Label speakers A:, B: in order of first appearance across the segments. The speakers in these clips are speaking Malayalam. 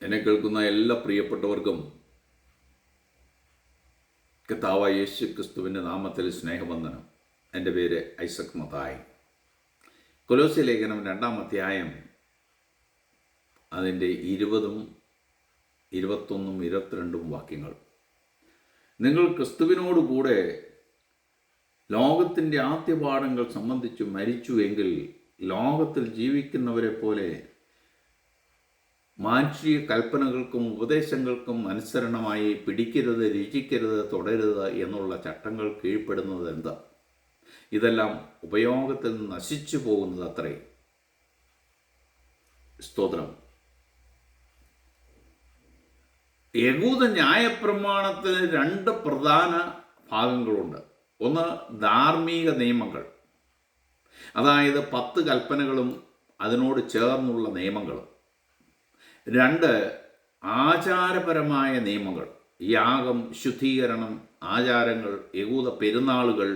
A: എന്നെ കേൾക്കുന്ന എല്ലാ പ്രിയപ്പെട്ടവർക്കും കർത്താവായ യേശു ക്രിസ്തുവിൻ്റെ നാമത്തിൽ സ്നേഹവന്ദനം. എൻ്റെ പേര് ഐസക് മത്തായി. കൊലോസ്യ ലേഖനം 2-ാം അധ്യായം അതിൻ്റെ 20, 21, 22 വാക്യങ്ങൾ. നിങ്ങൾ ക്രിസ്തുവിനോടുകൂടെ ലോകത്തിൻ്റെ ആദ്യപാഠങ്ങൾ സംബന്ധിച്ച് മരിച്ചു എങ്കിൽ ലോകത്തിൽ ജീവിക്കുന്നവരെ പോലെ മാനുഷിക കൽപ്പനകൾക്കും ഉപദേശങ്ങൾക്കും അനുസരണമായി പിടിക്കരുത്, രുചിക്കരുത്, തുടരുത് എന്നുള്ള ചട്ടങ്ങൾ കീഴ്പ്പെടുന്നത് എന്താ? ഇതെല്ലാം ഉപയോഗത്തിൽ നശിച്ചു പോകുന്നത് അത്രേ. സ്തോത്രം. യഹൂദ ന്യായപ്രമാണത്തിന് 2 പ്രധാന ഭാഗങ്ങളുണ്ട്. ഒന്ന് ധാർമ്മിക നിയമങ്ങൾ, അതായത് 10 കൽപ്പനകളും അതിനോട് ചേർന്നുള്ള നിയമങ്ങളും. 2 ആചാരപരമായ നിയമങ്ങൾ, യാഗം, ശുദ്ധീകരണം, ആചാരങ്ങൾ, യഹൂദ പെരുന്നാളുകൾ,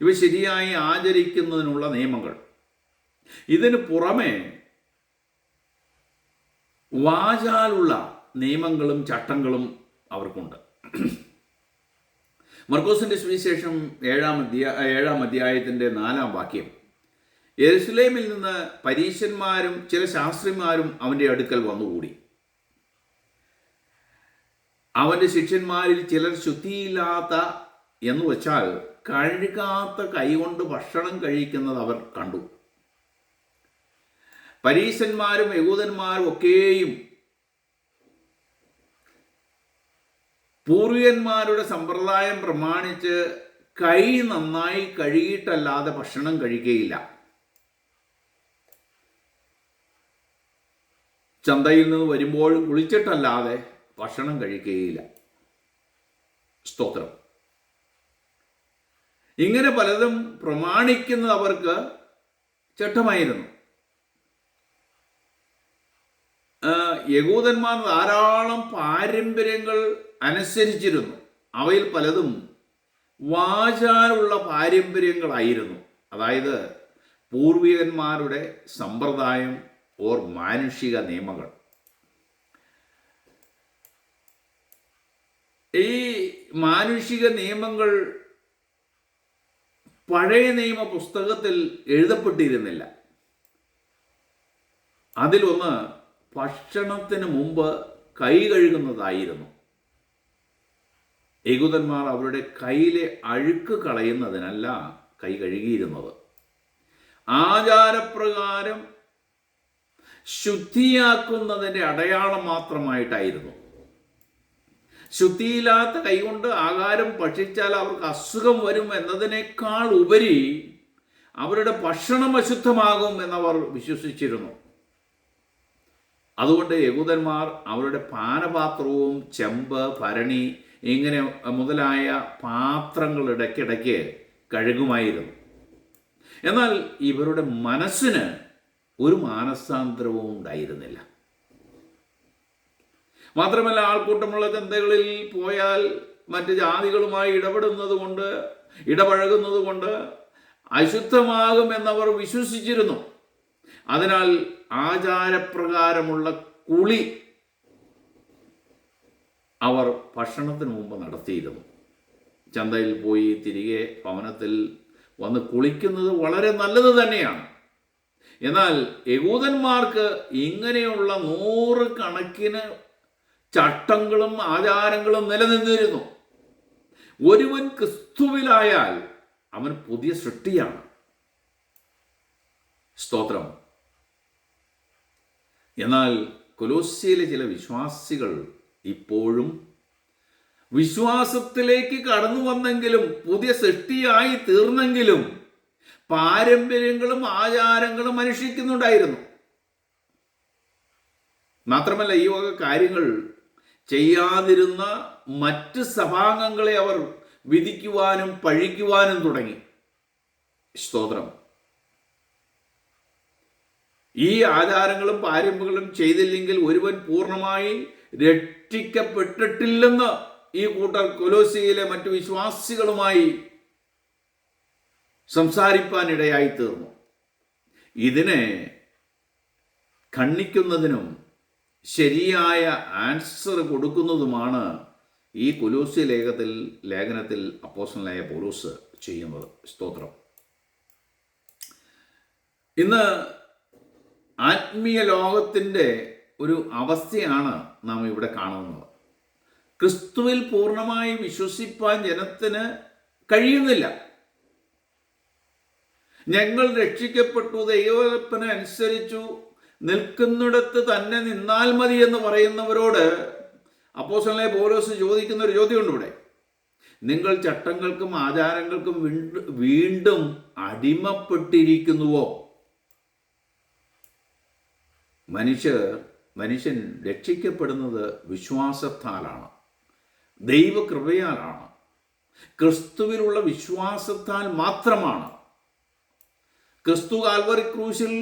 A: ഇവ ശരിയായി ആചരിക്കുന്നതിനുള്ള നിയമങ്ങൾ. ഇതിന് പുറമെ വാചാലുള്ള നിയമങ്ങളും ചട്ടങ്ങളും അവർക്കുണ്ട്. മർക്കോസിൻ്റെ സുവിശേഷം 7-ാം അധ്യായത്തിൻ്റെ 4-ാം വാക്യം. യെരുശലേമിൽ നിന്ന് പരീശന്മാരും ചില ശാസ്ത്രിമാരും അവൻ്റെ അടുക്കൽ വന്നുകൂടി. അവൻ്റെ ശിഷ്യന്മാരിൽ ചിലർ ശുദ്ധിയില്ലാത്ത എന്ന് വച്ചാൽ കഴുകാത്ത കൈകൊണ്ട് ഭക്ഷണം കഴിക്കുന്നത് അവർ കണ്ടു. പരീശന്മാരും യഹൂദന്മാരും ഒക്കെയും പൂർവികന്മാരുടെ സമ്പ്രദായം പ്രമാണിച്ച് കൈ നന്നായി കഴുകിയിട്ടല്ലാതെ ഭക്ഷണം കഴിക്കുകയില്ല. ചന്തയിൽ നിന്ന് വരുമ്പോഴും കുളിച്ചിട്ടല്ലാതെ ഭക്ഷണം കഴിക്കുകയില്ല. സ്തോത്രം. ഇങ്ങനെ പലതും പ്രമാണിക്കുന്നത് അവർക്ക് ചട്ടമായിരുന്നു. യഹൂദന്മാർ ധാരാളം പാരമ്പര്യങ്ങൾ അനുസരിച്ചിരുന്നു. അവയിൽ പലതും വാചാലുള്ള പാരമ്പര്യങ്ങളായിരുന്നു. അതായത് പൂർവികന്മാരുടെ സമ്പ്രദായം ഓർ മാനുഷിക നിയമങ്ങൾ. ഈ മാനുഷിക നിയമങ്ങൾ പഴയ നിയമ പുസ്തകത്തിൽ എഴുതപ്പെട്ടിരുന്നില്ല. അതിലൊന്ന് ഭക്ഷണത്തിന് മുമ്പ് കൈ കഴുകുന്നതായിരുന്നു. യഹൂദന്മാർ അവരുടെ കയ്യിലെ അഴുക്ക് കളയുന്നതിനല്ല കൈ കഴുകിയിരുന്നത്. ആചാരപ്രകാരം ശുദ്ധിയാക്കുന്നതിൻ്റെ അടയാളം മാത്രമായിട്ടായിരുന്നു. ശുദ്ധിയില്ലാത്ത കൈകൊണ്ട് ആഹാരം ഭക്ഷിച്ചാൽ അവർക്ക് അസുഖം വരും എന്നതിനേക്കാൾ ഉപരി അവരുടെ ഭക്ഷണം അശുദ്ധമാകും എന്നവർ വിശ്വസിച്ചിരുന്നു. അതുകൊണ്ട് യഹൂദന്മാർ അവരുടെ പാനപാത്രവും ചെമ്പ്, ഭരണി ഇങ്ങനെ മുതലായ പാത്രങ്ങൾ ഇടയ്ക്കിടയ്ക്ക് കഴുകുമായിരുന്നു. എന്നാൽ ഇവരുടെ മനസ്സിന് ഒരു മാനസാന്തരവും ഉണ്ടായിരുന്നില്ല. മാത്രമല്ല, ആൾക്കൂട്ടമുള്ള ചന്തകളിൽ പോയാൽ മറ്റ് ജാതികളുമായി ഇടപഴകുന്നത് കൊണ്ട് അശുദ്ധമാകുമെന്നവർ വിശ്വസിച്ചിരുന്നു. അതിനാൽ ആചാരപ്രകാരമുള്ള കുളി അവർ ഭക്ഷണത്തിന് മുമ്പ് നടത്തിയിരുന്നു. ചന്തയിൽ പോയി തിരികെ ഭവനത്തിൽ വന്ന് കുളിക്കുന്നത് വളരെ നല്ലത് തന്നെയാണ്. എന്നാൽ യഹൂദന്മാർക്ക് ഇങ്ങനെയുള്ള 100 കണക്കിന് ചട്ടങ്ങളും ആചാരങ്ങളും നിലനിന്നിരുന്നു. ഒരുവൻ ക്രിസ്തുവിലായാൽ അവൻ പുതിയ സൃഷ്ടിയാണ്. സ്തോത്രം. എന്നാൽ കൊലോസ്യയിലെ ചില വിശ്വാസികൾ ഇപ്പോഴും വിശ്വാസത്തിലേക്ക് കടന്നു വന്നെങ്കിലും പുതിയ സൃഷ്ടിയായി തീർന്നെങ്കിലും പാരമ്പര്യങ്ങളും ആചാരങ്ങളും അനുഷ്ഠിക്കുന്നുണ്ടായിരുന്നു. മാത്രമല്ല, ഈ വക കാര്യങ്ങൾ ചെയ്യാതിരുന്ന മറ്റ് സഭാംഗങ്ങളെ അവർ വിധിക്കുവാനും പഴിക്കുവാനും തുടങ്ങി. സ്തോത്രം. ഈ ആചാരങ്ങളും പാരമ്പര്യങ്ങളും ചെയ്തില്ലെങ്കിൽ ഒരുവൻ പൂർണ്ണമായി രക്ഷിക്കപ്പെട്ടിട്ടില്ലെന്ന് ഈ കൂട്ടർ കൊലോസ്യയിലെ മറ്റു വിശ്വാസികളുമായി സംസാരിപ്പാനിടയായി തീർന്നു. ഇതിനെ ഖണ്ഡിക്കുന്നതിനും ശരിയായ ആൻസർ കൊടുക്കുന്നതുമാണ് ഈ കൊലോസ്യ ലേഖനത്തിൽ അപ്പോസ്തലനായ പൗലോസ് ചെയ്യുന്നത്. സ്തോത്രം. ഇന്ന് ആത്മീയ ലോകത്തിൻ്റെ ഒരു അവസ്ഥയാണ് നാം ഇവിടെ കാണുന്നത്. ക്രിസ്തുവിൽ പൂർണ്ണമായി വിശ്വസിപ്പാൻ ജനത്തിന് കഴിയുന്നില്ല. ഞങ്ങൾ രക്ഷിക്കപ്പെട്ടു, ദൈവകൽപ്പന അനുസരിച്ചു, നിൽക്കുന്നിടത്ത് തന്നെ നിന്നാൽ മതി എന്ന് പറയുന്നവരോട് അപ്പോസ്തലനായ പൗലോസ് ചോദിക്കുന്ന ഒരു ചോദ്യമുണ്ട് ഇവിടെ. നിങ്ങൾ ചട്ടങ്ങൾക്കും ആചാരങ്ങൾക്കും വീണ്ടും അടിമപ്പെട്ടിരിക്കുന്നുവോ? മനുഷ്യൻ രക്ഷിക്കപ്പെടുന്നത് വിശ്വാസത്താലാണ്, ദൈവകൃപയാലാണ്, ക്രിസ്തുവിലുള്ള വിശ്വാസത്താൽ മാത്രമാണ്. ക്രിസ്തു കാൽവറി ക്രൂശിൽ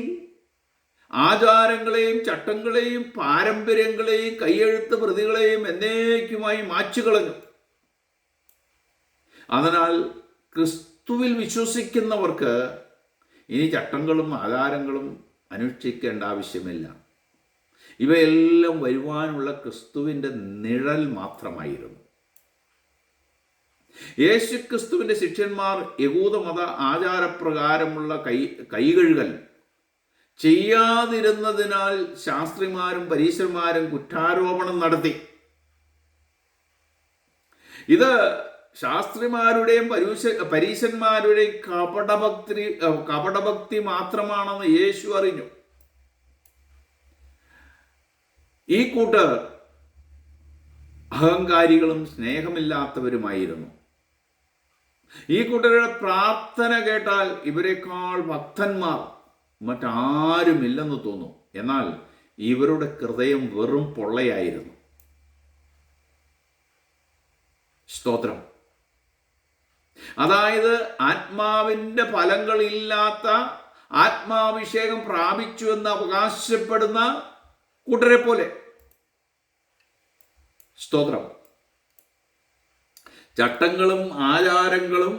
A: ആചാരങ്ങളെയും ചട്ടങ്ങളെയും പാരമ്പര്യങ്ങളെയും കയ്യെഴുത്ത് പ്രതികളെയും എന്നേക്കുമായി മാച്ചുകളഞ്ഞു. അതിനാൽ ക്രിസ്തുവിൽ വിശ്വസിക്കുന്നവർക്ക് ഇനി ചട്ടങ്ങളും ആചാരങ്ങളും അനുഷ്ഠിക്കേണ്ട ആവശ്യമില്ല. ഇവയെല്ലാം വരുവാനുള്ള ക്രിസ്തുവിൻ്റെ നിഴൽ മാത്രമായിരുന്നു. യേശു ക്രിസ്തുവിൻ്റെ ശിഷ്യന്മാർ യഹൂദമത ആചാരപ്രകാരമുള്ള കൈകഴുകൽ ചെയ്യാതിരുന്നതിനാൽ ശാസ്ത്രിമാരും പരീശന്മാരും കുറ്റാരോപണം നടത്തി. ഇത് ശാസ്ത്രിമാരുടെയും പരീശന്മാരുടെയും കപടഭക്തി മാത്രമാണെന്ന് യേശു അറിഞ്ഞു. ഈ കൂട്ടർ അഹങ്കാരികളും സ്നേഹമില്ലാത്തവരുമായിരുന്നു. ഈ കൂട്ടരുടെ പ്രാർത്ഥന കേട്ടാൽ ഇവരെക്കാൾ ഭക്തന്മാർ മറ്റാരുമില്ലെന്ന് തോന്നും. എന്നാൽ ഇവരുടെ ഹൃദയം വെറും പൊള്ളയായിരുന്നു. സ്തോത്രം. അതായത് ആത്മാവിൻ്റെ ഫലങ്ങളില്ലാത്ത ആത്മാഭിഷേകം പ്രാപിച്ചു എന്ന് അവകാശപ്പെടുന്ന കൂട്ടരെ പോലെ. സ്തോത്രം. ചട്ടങ്ങളും ആചാരങ്ങളും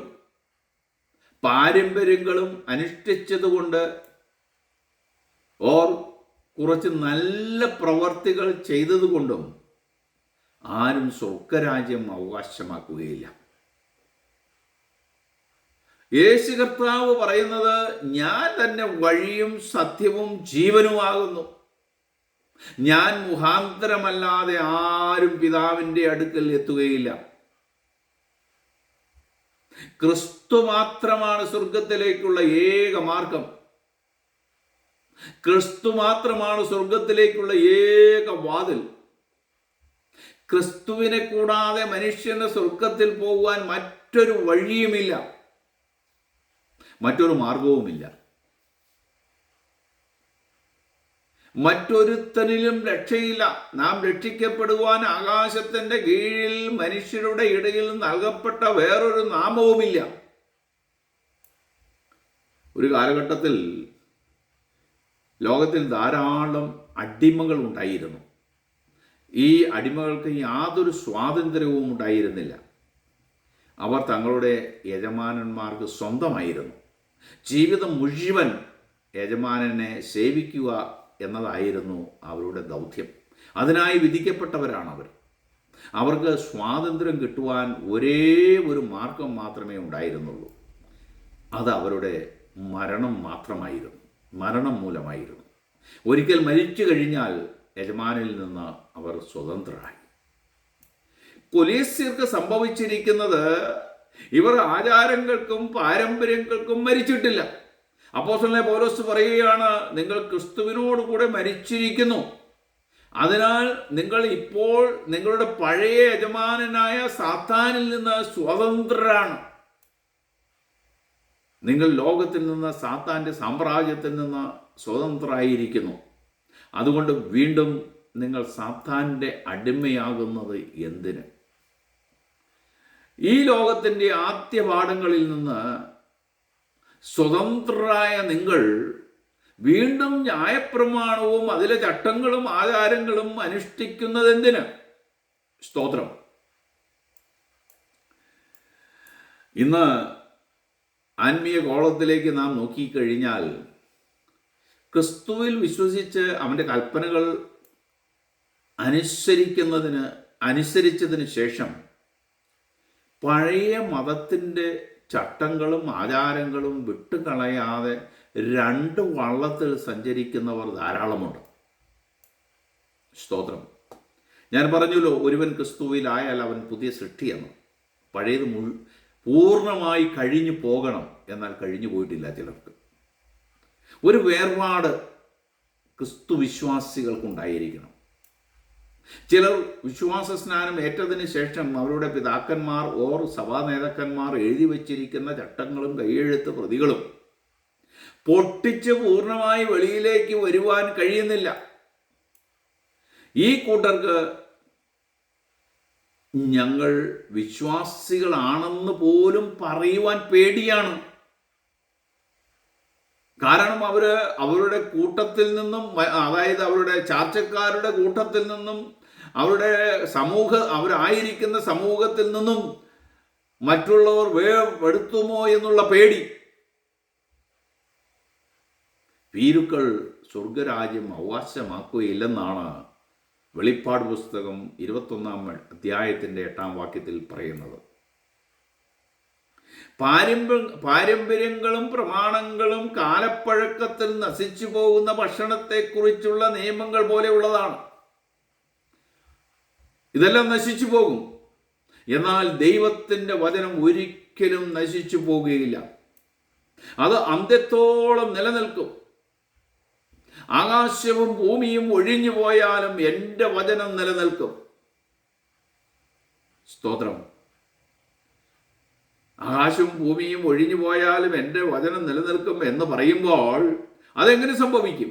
A: പാരമ്പര്യങ്ങളും അനുഷ്ഠിച്ചതുകൊണ്ട് കുറച്ച് നല്ല പ്രവർത്തികൾ ചെയ്തതുകൊണ്ടും ആരും സ്വർഗരാജ്യം അവകാശമാക്കുകയില്ല. യേശു കർത്താവ് പറയുന്നത്, ഞാൻ തന്നെ വഴിയും സത്യവും ജീവനുമാകുന്നു. ഞാൻ മുഖാന്തരമല്ലാതെ ആരും പിതാവിൻ്റെ അടുക്കൽ എത്തുകയില്ല. ക്രിസ്തു മാത്രമാണ് സ്വർഗത്തിലേക്കുള്ള ഏക മാർഗം. ക്രിസ്തു മാത്രമാണ് സ്വർഗത്തിലേക്കുള്ള ഏക വാതിൽ. ക്രിസ്തുവിനെ കൂടാതെ മനുഷ്യന് സ്വർഗത്തിൽ പോകുവാൻ മറ്റൊരു വഴിയുമില്ല, മറ്റൊരു മാർഗവുമില്ല. മറ്റൊരുത്തനിലും രക്ഷയില്ല. നാം രക്ഷിക്കപ്പെടുവാൻ ആകാശത്തിൻ്റെ കീഴിൽ മനുഷ്യരുടെ ഇടയിൽ നൽകപ്പെട്ട വേറൊരു നാമവുമില്ല. ഒരു കാലഘട്ടത്തിൽ ലോകത്തിൽ ധാരാളം അടിമകൾ ഉണ്ടായിരുന്നു. ഈ അടിമകൾക്ക് യാതൊരു സ്വാതന്ത്ര്യവും ഉണ്ടായിരുന്നില്ല. അവർ തങ്ങളുടെ യജമാനന്മാർക്ക് സ്വന്തമായിരുന്നു. ജീവിതം മുഴുവൻ യജമാനനെ സേവിക്കുക എന്നതായിരുന്നു അവരുടെ ദൗത്യം. അതിനായി വിധിക്കപ്പെട്ടവരാണവർ. അവർക്ക് സ്വാതന്ത്ര്യം കിട്ടുവാൻ ഒരേ ഒരു മാർഗം മാത്രമേ ഉണ്ടായിരുന്നുള്ളൂ. അത് അവരുടെ മരണം മാത്രമായിരുന്നു, മരണം മൂലമായിരുന്നു. ഒരിക്കൽ മരിച്ചു കഴിഞ്ഞാൽ യജമാനിൽ നിന്ന് അവർ സ്വതന്ത്രരായി. കൊലീസ്യർക്ക് സംഭവിച്ചിരിക്കുന്നത്, ഇവർ ആചാരങ്ങൾക്കും പാരമ്പര്യങ്ങൾക്കും മരിച്ചിട്ടില്ല. അപ്പോസ്തലനായ പൗലോസ് പറയുകയാണ്, നിങ്ങൾ ക്രിസ്തുവിനോടുകൂടെ മരിച്ചിരിക്കുന്നു. അതിനാൽ നിങ്ങൾ ഇപ്പോൾ നിങ്ങളുടെ പഴയ യജമാനനായ സാത്താനിൽ നിന്ന് സ്വതന്ത്രരാണ്. നിങ്ങൾ ലോകത്തിൽ നിന്ന്, സാത്താൻ്റെ സാമ്രാജ്യത്തിൽ നിന്ന് സ്വതന്ത്രരായിരിക്കുന്നു. അതുകൊണ്ട് വീണ്ടും നിങ്ങൾ സാത്താൻ്റെ അടിമയാകുന്നത് എന്തിന്? ഈ ലോകത്തിൻ്റെ ആദ്യ പാഠങ്ങളിൽ നിന്ന് സ്വതന്ത്രരായ നിങ്ങൾ വീണ്ടും ന്യായപ്രമാണവും അതിലെ ചട്ടങ്ങളും ആചാരങ്ങളും അനുഷ്ഠിക്കുന്നതെന്തിന്? സ്തോത്രം. ഇന്ന് ആത്മീയ കോളത്തിലേക്ക് നാം നോക്കിക്കഴിഞ്ഞാൽ, ക്രിസ്തുവിൽ വിശ്വസിച്ച് അവൻ്റെ കൽപ്പനകൾ അനുസരിച്ചതിന് ശേഷം പഴയ മതത്തിൻ്റെ ചട്ടങ്ങളും ആചാരങ്ങളും വിട്ടുകളയാതെ രണ്ട് വള്ളത്തിൽ സഞ്ചരിക്കുന്നവർ ധാരാളമുണ്ട്. സ്തോത്രം. ഞാൻ പറഞ്ഞല്ലോ, ഒരുവൻ ക്രിസ്തുവിലായാൽ അവൻ പുതിയ സൃഷ്ടിയെന്ന്. പഴയത് പൂർണ്ണമായി കഴിഞ്ഞു പോകണം, എന്നാൽ കഴിഞ്ഞു പോയിട്ടില്ല ചിലർക്ക്. ഒരു വേർപാട് ക്രിസ്തു വിശ്വാസികൾക്കുണ്ടായിരിക്കണം. ചിലർ വിശ്വാസ സ്നാനം ഏറ്റതിന് ശേഷം അവരുടെ പിതാക്കന്മാർ സഭാ നേതാക്കന്മാർ എഴുതി വച്ചിരിക്കുന്ന ചട്ടങ്ങളും കൈയെഴുത്ത് പ്രതികളും പൊട്ടിച്ച് പൂർണ്ണമായി വെളിയിലേക്ക് വരുവാൻ കഴിയുന്നില്ല. ഈ കൂട്ടർക്ക് ഞങ്ങൾ വിശ്വാസികളാണെന്ന് പോലും പറയുവാൻ പേടിയാണ്. കാരണം അവരുടെ കൂട്ടത്തിൽ നിന്നും, അതായത് അവരുടെ ചാർച്ചക്കാരുടെ കൂട്ടത്തിൽ നിന്നും, അവരായിരിക്കുന്ന സമൂഹത്തിൽ നിന്നും മറ്റുള്ളവർ വേർപെടുത്തുമോ എന്നുള്ള പേടി. ഭീരുക്കൾ സ്വർഗരാജ്യം അവകാശമാക്കുകയില്ലെന്നാണ് വെളിപ്പാട് പുസ്തകം 21-ാം അധ്യായത്തിൻ്റെ 8-ാം വാക്യത്തിൽ പറയുന്നത്. പാരമ്പര്യങ്ങളും പ്രമാണങ്ങളും കാലപ്പഴക്കത്തിൽ നശിച്ചു പോകുന്ന ഭക്ഷണത്തെക്കുറിച്ചുള്ള നിയമങ്ങൾ പോലെയുള്ളതാണ്. ഇതെല്ലാം നശിച്ചു പോകും. എന്നാൽ ദൈവത്തിൻ്റെ വചനം ഒരിക്കലും നശിച്ചു പോകുകയില്ല. അത് അന്ത്യത്തോളം നിലനിൽക്കും. ആകാശവും ഭൂമിയും ഒഴിഞ്ഞു പോയാലും എൻ്റെ വചനം നിലനിൽക്കും. സ്തോത്രം. ആകാശവും ഭൂമിയും ഒഴിഞ്ഞു പോയാലും എൻ്റെ വചനം നിലനിൽക്കും എന്ന് പറയുമ്പോൾ അതെങ്ങനെ സംഭവിക്കും?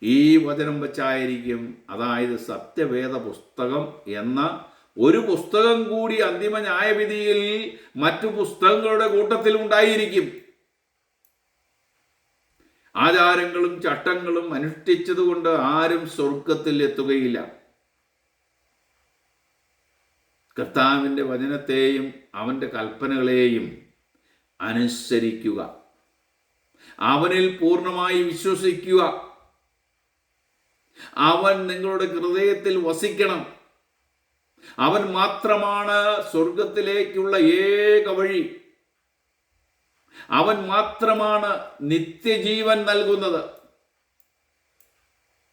A: ഈ വചനം വച്ചായിരിക്കും. അതായത് സത്യവേദ പുസ്തകം എന്ന ഒരു പുസ്തകം കൂടി അന്തിമ ന്യായവിധിയിൽ മറ്റു പുസ്തകങ്ങളുടെ കൂട്ടത്തിൽ ഉണ്ടായിരിക്കും. ആചാരങ്ങളും ചട്ടങ്ങളും അനുഷ്ഠിച്ചതുകൊണ്ട് ആരും സ്വർഗത്തിൽ എത്തുകയില്ല. കർത്താവിൻ്റെ വചനത്തെയും അവൻ്റെ കൽപ്പനകളെയും അനുസരിക്കുക, അവനിൽ പൂർണ്ണമായി വിശ്വസിക്കുക. അവൻ നിങ്ങളുടെ ഹൃദയത്തിൽ വസിക്കണം. അവൻ മാത്രമാണ് സ്വർഗത്തിലേക്കുള്ള ഏക വഴി. അവൻ മാത്രമാണ് നിത്യജീവൻ നൽകുന്നത്.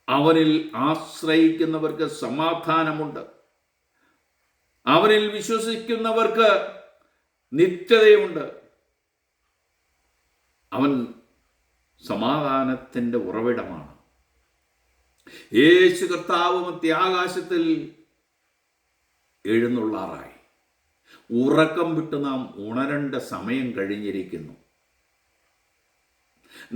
A: അവനിൽ ആശ്രയിക്കുന്നവർക്ക് സമാധാനമുണ്ട്. അവനിൽ വിശ്വസിക്കുന്നവർക്ക് നിത്യതയുണ്ട്. അവൻ സമാധാനത്തിൻ്റെ ഉറവിടമാണ്. യേശു കർത്താവ് മധ്യാകാശത്തിൽ എഴുന്നള്ളാറായി. ഉറക്കം വിട്ട് നാം ഉണരേണ്ട സമയം കഴിഞ്ഞിരിക്കുന്നു.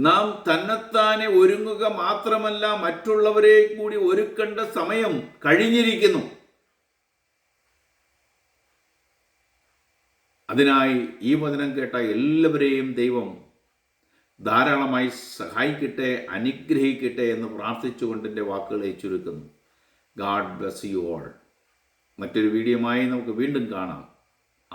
A: നാം തന്നെത്താനെ ഒരുങ്ങുക മാത്രമല്ല, മറ്റുള്ളവരെ കൂടി ഒരുക്കേണ്ട സമയം കഴിഞ്ഞിരിക്കുന്നു. അതിനായി ഈ വചനം കേട്ട എല്ലാവരെയും ദൈവം ധാരാളമായി സഹായിക്കട്ടെ, അനുഗ്രഹിക്കട്ടെ എന്ന് പ്രാർത്ഥിച്ചുകൊണ്ട് എൻ്റെ വാക്കുകളെ ചുരുക്കുന്നു. God bless you all. മറ്റൊരു വീഡിയോയുമായി നമുക്ക് വീണ്ടും കാണാം.